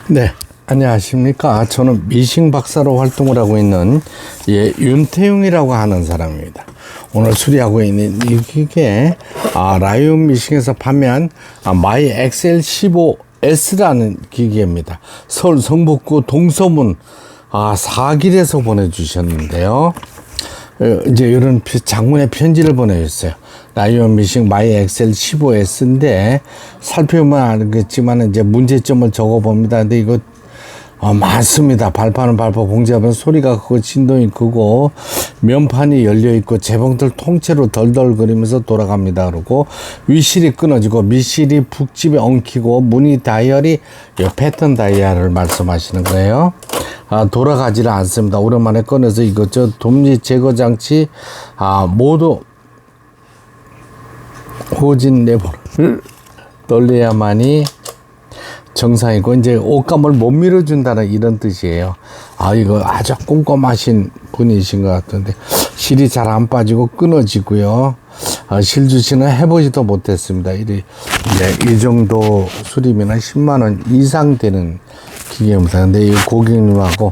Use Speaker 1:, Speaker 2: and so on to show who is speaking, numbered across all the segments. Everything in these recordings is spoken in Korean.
Speaker 1: 네, 안녕하십니까. 저는 미싱 박사로 활동을 하고 있는 윤태용이라고 하는 사람입니다. 오늘 수리하고 있는 이 기계, 라이온 미싱에서 판매한 마이 XL15S라는 기계입니다. 서울 성북구 동서문 4길에서 보내주셨는데요. 이제 이런 장문의 편지를 보내줬어요. 라이온 미싱 마이 XL15S인데 살펴보면 알겠지만 이제 문제점을 적어봅니다. 근데 이거 많습니다. 발판은 발판, 봉지하면 소리가 크고 진동이 크고 면판이 열려있고 재봉틀 통째로 덜덜거리면서 돌아갑니다. 그러고 위실이 끊어지고 밑실이 북집에 엉키고 무늬 다이얼이 패턴 다이얼을 말씀하시는 거예요. 돌아가지를 않습니다. 오랜만에 꺼내서 이것저것 돕니 제거 장치 모두 호진 레버를 돌려야만이 정상이고, 이제 옷감을 못 밀어준다는 이런 뜻이에요. 이거 아주 꼼꼼하신 분이신 것 같은데 실이 잘 안 빠지고 끊어지고요. 실주시는 해보지도 못했습니다. 이 정도 수리비는 10만원 이상 되는 기계입니다. 근데 이 고객님하고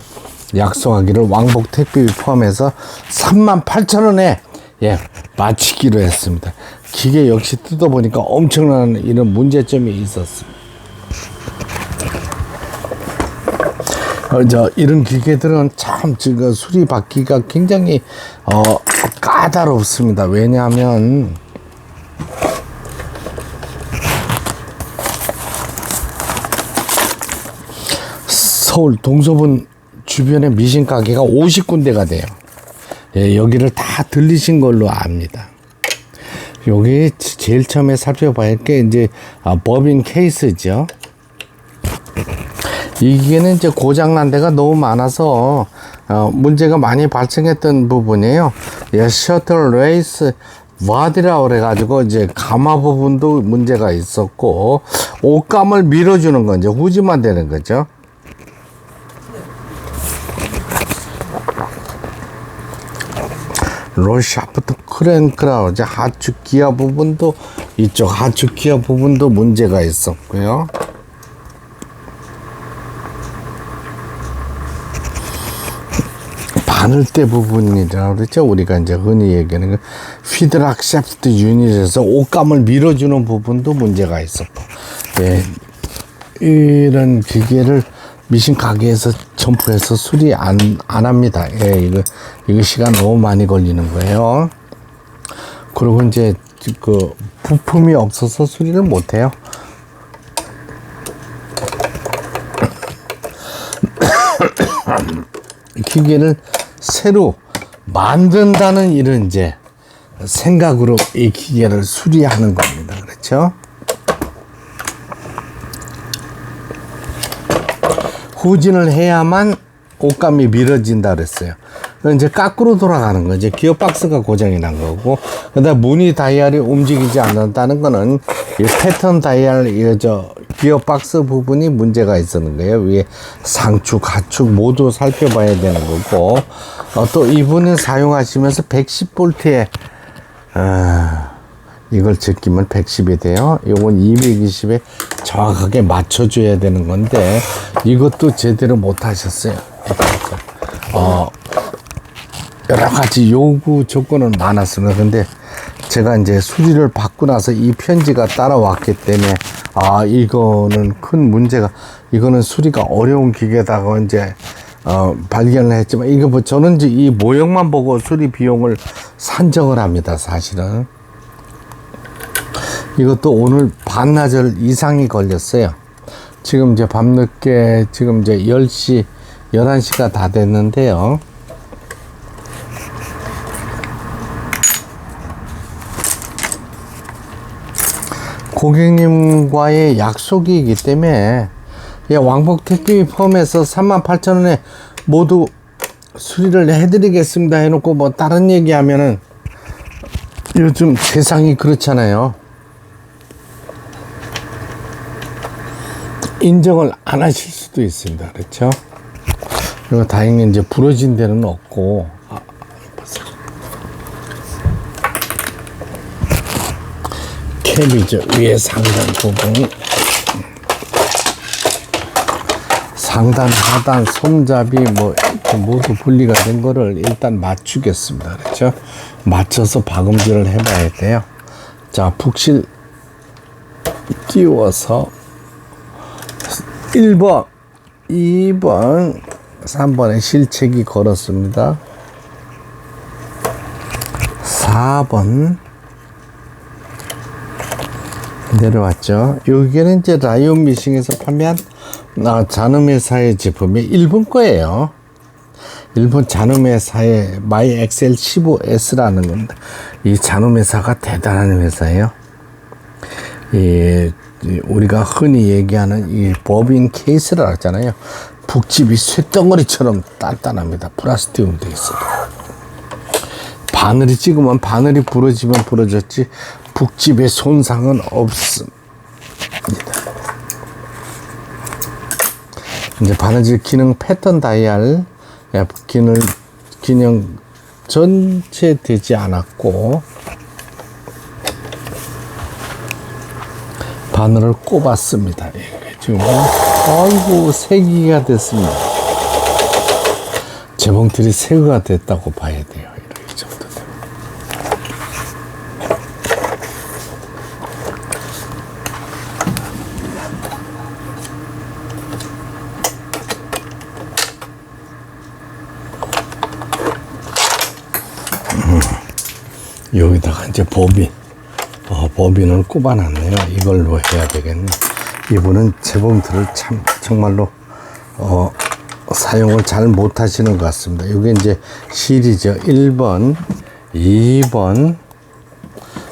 Speaker 1: 약속하기를 왕복 택배비 포함해서 38,000원에 마치기로 했습니다. 기계 역시 뜯어보니까 엄청난 이런 문제점이 있었습니다. 이런 기계들은 참 수리 받기가 굉장히 까다롭습니다. 왜냐하면 서울 동서분 주변에 미싱 가게가 50군데가 돼요. 여기를 다 들리신 걸로 압니다. 여기 제일 처음에 살펴봐야 할 게 이제 법인 케이스죠. 이 기계는 이제 고장난 데가 너무 많아서 문제가 많이 발생했던 부분이에요. 셔틀 레이스 바디라고 그래가지고 이제 가마 부분도 문제가 있었고, 옷감을 밀어주는 건 이제 후지만 되는 거죠. 롤샤프트 크랭크라고 이제 하축 기아 부분도, 이쪽 하축 기아 부분도 문제가 있었고요. 바늘대 부분이라고 그랬죠. 우리가 이제 흔히 얘기하는 피드락 샤프트 유닛에서 옷감을 밀어주는 부분도 문제가 있었고, 이런 기계를 미싱 가게에서 점프해서 수리 안 합니다. 이거 시간 너무 많이 걸리는 거예요. 그리고 이제 부품이 없어서 수리를 못 해요. 기계를 새로 만든다는 이런 이제 생각으로 이 기계를 수리하는 겁니다. 그렇죠? 후진을 해야만 옷감이 밀어진다 그랬어요. 이제 거꾸로 돌아가는 거죠. 기어박스가 고장이 난 거고, 그다음 무늬 다이얼이 움직이지 않는다는 거는 이 패턴 다이얼 기어박스 부분이 문제가 있었는 거예요. 위에 상축, 하축 모두 살펴봐야 되는 거고, 또 이분이 사용하시면서 110V에 이걸 제끼면 110이 돼요. 이건 220에 정확하게 맞춰줘야 되는 건데 이것도 제대로 못 하셨어요. 여러 가지 요구 조건은 많았습니다. 근데 제가 이제 수리를 받고 나서 이 편지가 따라왔기 때문에 이거는 큰 문제가, 이거는 수리가 어려운 기계다고 이제 발견을 했지만, 이거 저는 이제 이 모형만 보고 수리 비용을 산정을 합니다. 사실은 이것도 오늘 반나절 이상이 걸렸어요. 지금 이제 밤늦게 지금 이제 10시 11시가 다 됐는데요. 고객님과의 약속이기 때문에 왕복 택배 포함해서 38,000원에 모두 수리를 해드리겠습니다 해놓고 뭐 다른 얘기하면은 요즘 세상이 그렇잖아요. 인정을 안 하실 수도 있습니다. 그렇죠? 그리고 다행히 이제 부러진 데는 없고, 캡이죠. 위에 상단 부분. 상단, 하단, 손잡이 뭐 모두 분리가 된 거를 일단 맞추겠습니다. 그렇죠? 맞춰서 박음질을 해봐야 돼요. 자, 북실 끼워서 1번, 2번, 3번에 실책이 걸었습니다. 4번 내려왔죠. 여기는 이제 라이온 미싱에서 판매한 잔음회사의 제품이 일본 거예요. 일본 잔음회사의 마이 엑셀 15S라는 겁니다. 이 잔음회사가 대단한 회사예요. 우리가 흔히 얘기하는 이 법인 케이스라고 하잖아요. 북집이 쇳덩어리처럼 단단합니다. 플라스틱으로 되어 있어요. 바늘이 찍으면 바늘이 부러지면 부러졌지 북집에 손상은 없습니다. 이제 바느질 기능 패턴 다이얼 기능 전체 되지 않았고 바늘을 꼽았습니다. 지금 아이고 세기가 됐습니다. 재봉틀이 세기가 됐다고 봐야 돼요. 이렇게 정도 되면. 여기다가 이제 법인을 꼽아놨네요. 이걸로 해야 되겠네. 이분은 재봉틀을 정말로 사용을 잘 못하시는 것 같습니다. 이게 이제 실이죠. 1번, 2번,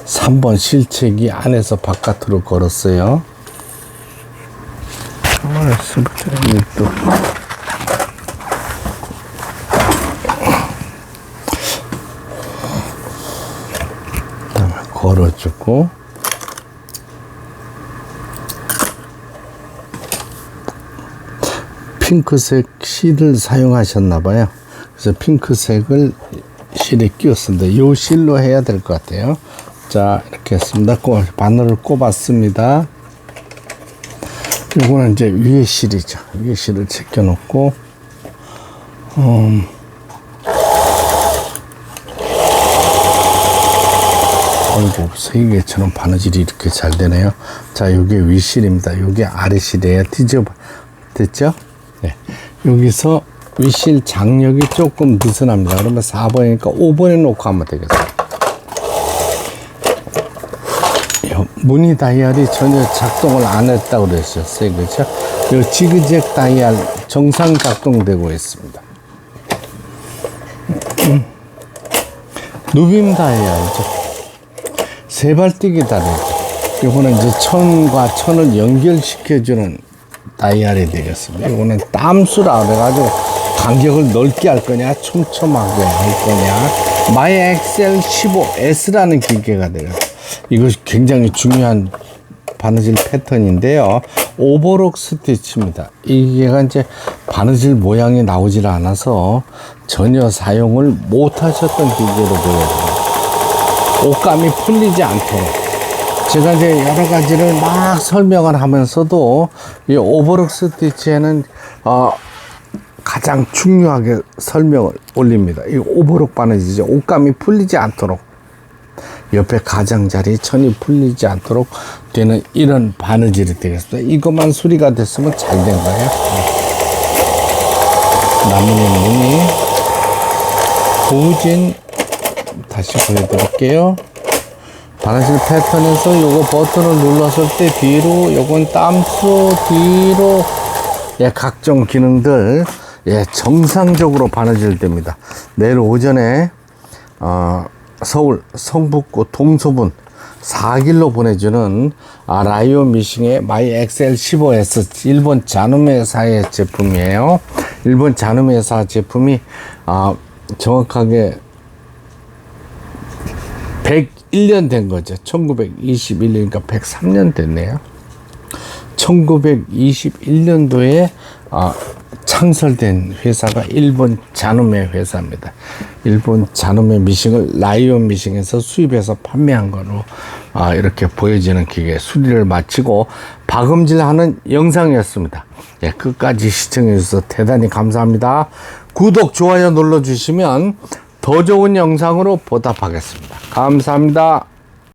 Speaker 1: 3번 실책이 안에서 바깥으로 걸었어요. 또 걸어주고 핑크색 실을 사용하셨나봐요. 그래서 핑크색을 실에 끼웠습니다. 이 실로 해야 될 것 같아요. 자, 이렇게 했습니다. 바늘을 꼽았습니다. 이거는 이제 위에 실이죠. 위에 실을 제껴놓고 아이고 세계처럼 바느질이 이렇게 잘 되네요. 자, 요게 윗실입니다. 요게 아래실이에요. 됐죠? 네. 여기서 윗실 장력이 조금 느슨합니다. 그러면 4번이니까 5번에 놓고 하면 되겠어요. 무늬 다이얼이 전혀 작동을 안 했다고 그러셨어요. 그렇죠? 요 지그잭 다이얼 정상 작동되고 있습니다. 누빔 다이얼이죠. 세발뛰기 다리. 이거는 이제 천과 천을 연결시켜주는 다이얼이 되겠습니다. 이거는 땀수라 그래가지고 간격을 넓게 할 거냐, 촘촘하게 할 거냐. 마이 엑셀 15S라는 기계가 되겠습니다. 이것이 굉장히 중요한 바느질 패턴인데요. 오버록 스티치입니다. 이 기계가 이제 바느질 모양이 나오질 않아서 전혀 사용을 못 하셨던 기계로 보여집니다. 옷감이 풀리지 않도록 제가 이제 여러 가지를 막 설명을 하면서도 이 오버록 스티치에는 가장 중요하게 설명을 올립니다. 이 오버록 바느질이죠. 옷감이 풀리지 않도록 옆에 가장자리 천이 풀리지 않도록 되는 이런 바느질이 되겠습니다. 이것만 수리가 됐으면 잘 된 거예요. 나무의 무늬 고진 다시 보여드릴게요. 바느질 패턴에서 요거 버튼을 눌렀을 때 뒤로, 요건 땀수 뒤로, 각종 기능들 정상적으로 바느질 됩니다. 내일 오전에 서울 성북구 동소문 4길로 보내주는 라이온 미싱의 마이 엑셀 15S 일본 잔음회사의 제품이에요. 일본 잔음회사 제품이 정확하게 101년 된 거죠. 1921년이니까 103년 됐네요. 1921년도에 창설된 회사가 일본 잔음회 회사입니다. 일본 잔음회 미싱을 라이온 미싱에서 수입해서 판매한 거로 이렇게 보여지는 기계 수리를 마치고 박음질하는 영상이었습니다. 예, 끝까지 시청해 주셔서 대단히 감사합니다. 구독, 좋아요 눌러주시면 더 좋은 영상으로 보답하겠습니다. 감사합니다.